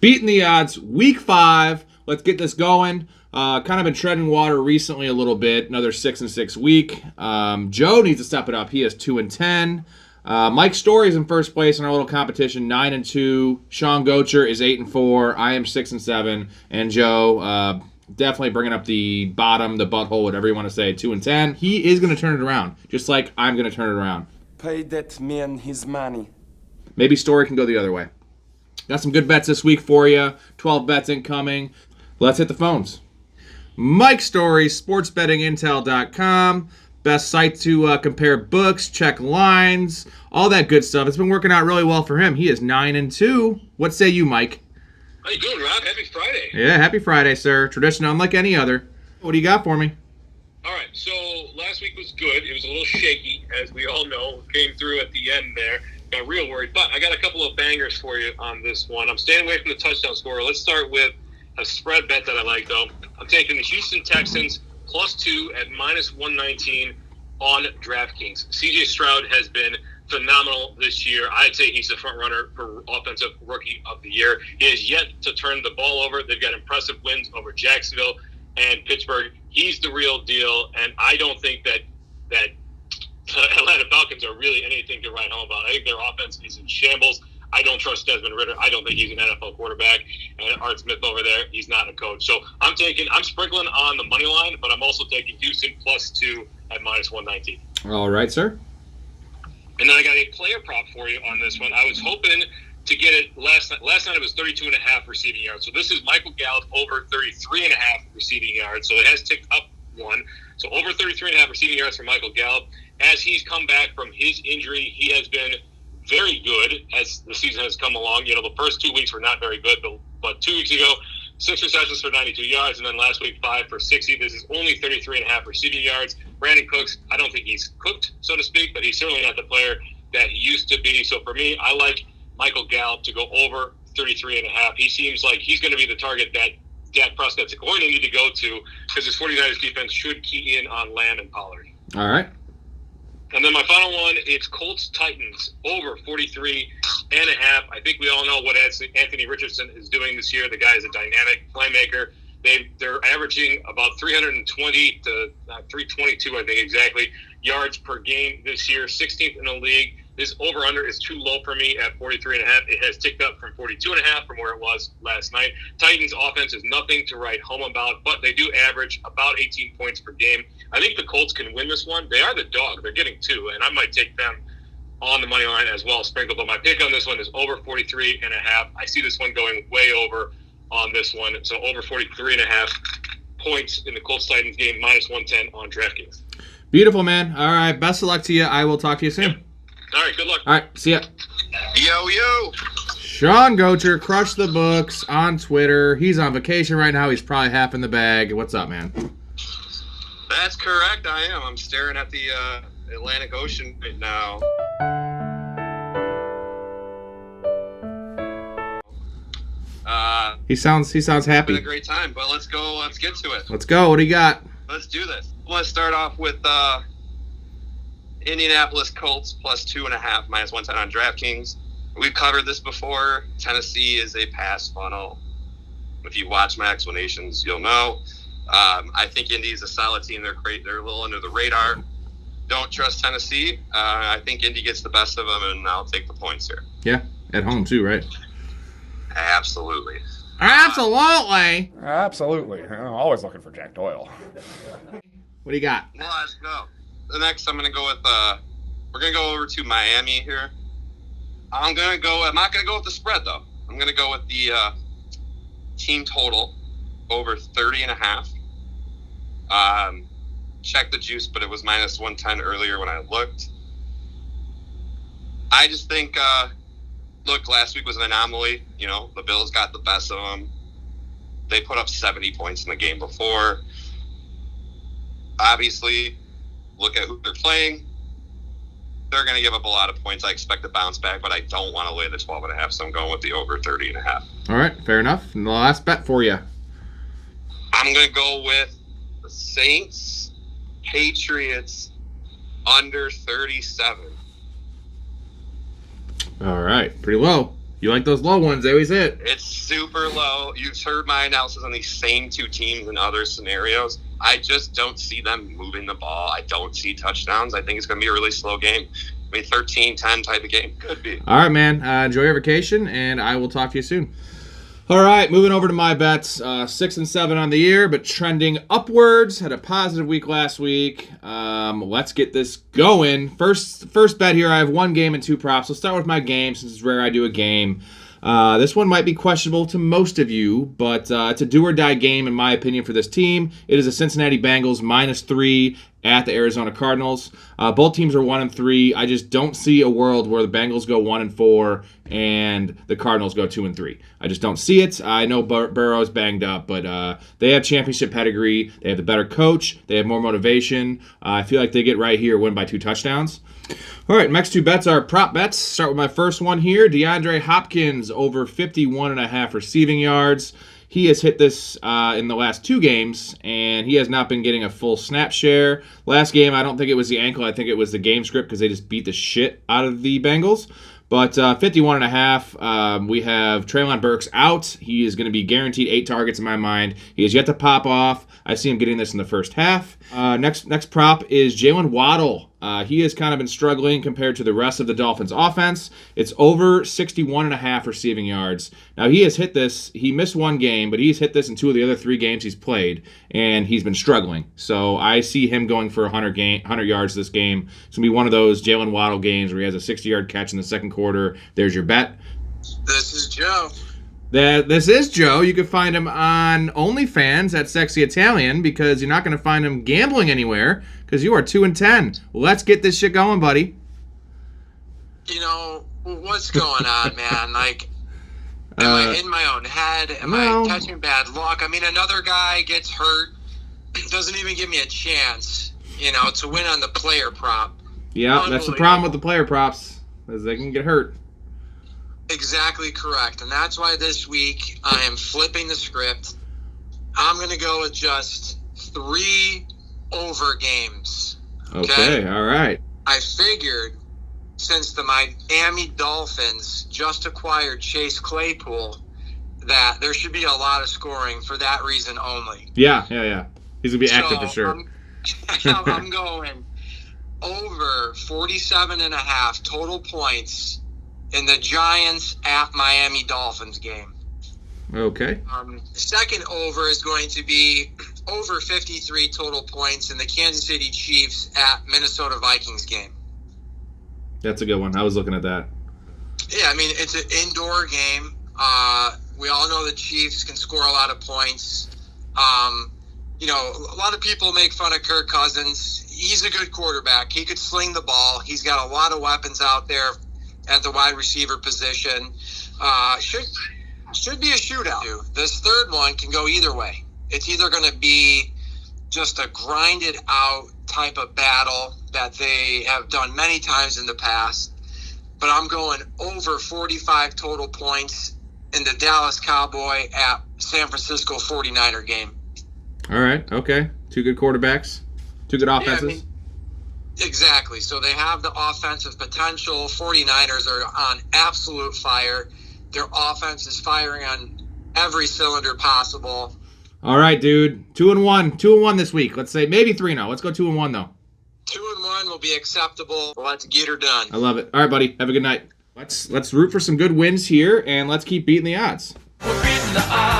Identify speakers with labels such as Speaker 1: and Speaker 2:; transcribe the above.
Speaker 1: Beating the odds, week 5. Let's get this going. Kind of been treading water recently a little bit. Another 6-6 week. Joe needs to step it up. He is 2-10. Mike Storey is in first place in our little competition, 9-2. Sean Gocher is 8-4. I am 6-7, and Joe definitely bringing up the bottom, the butthole, whatever you want to say, 2-10. He is going to turn it around, just like I'm going to turn it around.
Speaker 2: Pay that man his money.
Speaker 1: Maybe Storey can go the other way. Got some good bets this week for you. 12 bets incoming. Let's hit the phones. Mike Storey, sportsbettingintel.com. Best site to compare books, check lines, all that good stuff. It's been working out really well for him. He is 9-2. What say you, Mike?
Speaker 3: How you doing, Rob? Happy Friday.
Speaker 1: Yeah, happy Friday, sir. Tradition unlike any other. What do you got for me?
Speaker 3: All right, so last week was good. It was a little shaky, as we all know. Came through at the end there. Got real worried. But I got a couple of bangers for you on this one. I'm staying away from the touchdown scorer. Let's start with a spread bet that I like, though. I'm taking the Houston Texans +2 at -119 on Draftkings. CJ Stroud has been phenomenal this year. I'd say he's the front runner for Offensive Rookie of the Year. He has yet to turn the ball over. They've got impressive wins over Jacksonville and Pittsburgh. He's the real deal, and I don't think that the Atlanta Falcons are really anything to write home about. I think their offense is in shambles. I don't trust Desmond Ridder. I don't think he's an NFL quarterback. And Art Smith over there, he's not a coach. So I'm sprinkling on the money line, but I'm also taking Houston +2 at -119.
Speaker 1: All right, sir.
Speaker 3: And then I got a player prop for you on this one. I was hoping to get it last night. Last night it was 32.5 receiving yards. So this is Michael Gallup over 33.5 receiving yards. So it has ticked up one. So over 33.5 receiving yards for Michael Gallup. As he's come back from his injury, he has been very good as the season has come along. You know, the first 2 weeks were not very good, but 2 weeks ago, 6 receptions for 92 yards, and then last week 5 for 60. This is only 33.5 receiving yards. Brandon Cooks, I don't think he's cooked, so to speak, but he's certainly not the player that he used to be. So for me, I like Michael Gallup to go over 33.5. He seems like he's going to be the target that Dak Prescott's going to need to go to because his 49ers defense should key in on Lamb and Pollard.
Speaker 1: All right.
Speaker 3: And then my final one, it's Colts-Titans over 43.5. I think we all know what Anthony Richardson is doing this year. The guy is a dynamic playmaker. They're averaging about 320 to 322, I think exactly, yards per game this year, 16th in the league. This over-under is too low for me at 43.5. It has ticked up from 42.5 from where it was last night. Titans' offense is nothing to write home about, but they do average about 18 points per game. I think the Colts can win this one. They are the dog. They're getting 2, and I might take them on the money line as well, sprinkle. But my pick on this one is over 43.5. I see this one going way over on this one. So over 43.5 points in the Colts-Titans game, -110 on DraftKings.
Speaker 1: Beautiful, man. All right, best of luck to you. I will talk to you soon.
Speaker 3: Yep. All right, good luck.
Speaker 1: All right, see ya.
Speaker 4: Yo.
Speaker 1: Sean Gocher, crush the books on Twitter. He's on vacation right now. He's probably half in the bag. What's up, man?
Speaker 4: That's correct, I am. I'm staring at the Atlantic Ocean right now.
Speaker 1: He sounds
Speaker 4: It's
Speaker 1: happy.
Speaker 4: been a great time, but let's get to it.
Speaker 1: Let's go. What do you got?
Speaker 4: Let's do this. I want to start off with Indianapolis Colts +2.5, -110 on DraftKings. We've covered this before. Tennessee is a pass funnel. If you watch my explanations, you'll know. I think Indy's a solid team. They're great. They're a little under the radar. Don't trust Tennessee. I think Indy gets the best of them, and I'll take the points here.
Speaker 1: Yeah, at home too, right?
Speaker 4: Absolutely.
Speaker 1: Absolutely.
Speaker 5: Absolutely. I'm always looking for Jack Doyle.
Speaker 1: What do you got?
Speaker 4: Well, let's go. The next, I'm going to go with, we're going to go over to Miami here. I'm not going to go with the spread, though. I'm going to go with the team total over 30.5. Check the juice, but it was -110 earlier when I looked. I just think, look, last week was an anomaly. You know, the Bills got the best of them. They put up 70 points in the game before. Obviously, look at who they're playing. They're going to give up a lot of points. I expect a bounce back, but I don't want to lay the 12.5, so I'm going with the over 30.5.
Speaker 1: All right, fair enough. And the last bet for you.
Speaker 4: I'm going to go with the Saints, Patriots, under 37.
Speaker 1: All right, pretty low. You like those low ones? They always hit.
Speaker 4: It's super low. You've heard my analysis on these same two teams in other scenarios. I just don't see them moving the ball. I don't see touchdowns. I think it's going to be a really slow game. I mean, 13-10 type of game. Could be.
Speaker 1: All right, man. Enjoy your vacation, and I will talk to you soon. All right, moving over to my bets. 6-7 on the year, but trending upwards. Had a positive week last week. Let's get this going. First bet here, I have one game and two props. Let's start with my game since it's rare I do a game. This one might be questionable to most of you, but it's a do-or-die game in my opinion for this team. It is the Cincinnati Bengals -3 at the Arizona Cardinals. Both teams are 1-3. I just don't see a world where the Bengals go 1-4 and the Cardinals go 2-3. I just don't see it. I know Burrow's banged up, but they have championship pedigree. They have the better coach. They have more motivation. I feel like they get right here, win by 2 touchdowns. All right, next two bets are prop bets. Start with my first one here. DeAndre Hopkins over 51.5 receiving yards. He has hit this in the last 2 games, and he has not been getting a full snap share. Last game, I don't think it was the ankle. I think it was the game script because they just beat the shit out of the Bengals. But 51.5, we have Treylon Burks out. He is going to be guaranteed 8 targets in my mind. He has yet to pop off. I see him getting this in the first half. Next prop is Jalen Waddle. He has kind of been struggling compared to the rest of the Dolphins offense. It's over 61.5 receiving yards. Now, he has hit this. He missed 1 game, but he's hit this in 2 of the other 3 games he's played, and he's been struggling. So I see him going for 100 yards this game. It's going to be one of those Jalen Waddle games where he has a 60-yard catch in the second quarter. There's your bet.
Speaker 6: This is Joe.
Speaker 1: This is Joe. You can find him on OnlyFans at Sexy Italian because you're not going to find him gambling anywhere because you are 2-10. Let's get this shit going, buddy.
Speaker 6: You know, what's going on, man? Like, am I in my own head? Am I catching bad luck? I mean, another guy gets hurt, doesn't even give me a chance, to win on the player prop.
Speaker 1: Yeah, that's the problem with the player props, is they can get hurt.
Speaker 6: Exactly correct. And that's why this week I am flipping the script. I'm going to go with just 3 over games.
Speaker 1: Okay, all right.
Speaker 6: I figured since the Miami Dolphins just acquired Chase Claypool that there should be a lot of scoring for that reason only.
Speaker 1: Yeah. He's going to be active for sure.
Speaker 6: I'm going over 47.5 total points in the Giants at Miami Dolphins game.
Speaker 1: Okay.
Speaker 6: Second over is going to be over 53 total points in the Kansas City Chiefs at Minnesota Vikings game.
Speaker 1: That's a good one. I was looking at that.
Speaker 6: Yeah, I mean, it's an indoor game. We all know the Chiefs can score a lot of points. A lot of people make fun of Kirk Cousins. He's a good quarterback. He could sling the ball. He's got a lot of weapons out there at the wide receiver position. Should be a shootout. This third one can go either way. It's either going to be just a grinded out type of battle that they have done many times in the past, but I'm going over 45 total points in the Dallas Cowboy at San Francisco 49er game.
Speaker 1: All right, okay. 2 good quarterbacks, 2 good offenses.
Speaker 6: Exactly. So they have the offensive potential. 49ers are on absolute fire. Their offense is firing on every cylinder possible.
Speaker 1: All right, dude. 2-1. 2-1 this week. Let's say maybe 3-0. Let's go 2-1 though.
Speaker 6: 2-1 will be acceptable. Let's get her done.
Speaker 1: I love it. All right, buddy. Have a good night. Let's root for some good wins here, and let's keep beating the odds.
Speaker 7: We're beating the odds.